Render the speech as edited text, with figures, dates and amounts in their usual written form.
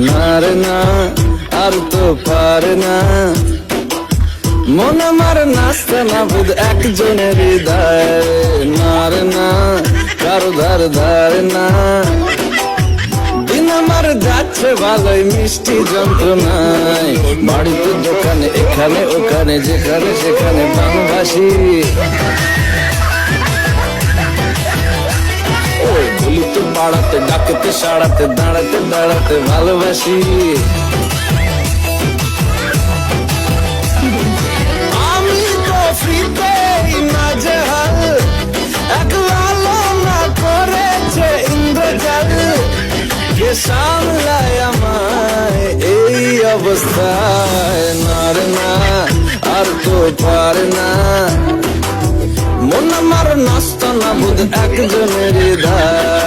না রে না, আর তো পারে না, মন আমার নাচতে না বুধ একজনের হৃদয়। না রে না, কারো ধার ধারে না, দিন আমার যাচ্ছে ভালোই মিষ্টি যন্ত্রণায়। বাড়িতে দোকানে এখানে ওখানে যেখানে সেখানে বাংলাভাষী, গুলিতে বাড়াতে ডাকতে সাড়াতে দাঁড়াতে দাঁড়াতে ভালোবাসি। আমি তো ফ্রিতেই নাজেহাল, একলা না করেছে ইন্দ্রজাল, কে সামলায় আমায় এই অবস্থায়। না রে না, আর তো পারে না, মন আমার নষ্ট না বুধ একজনের হৃদয়।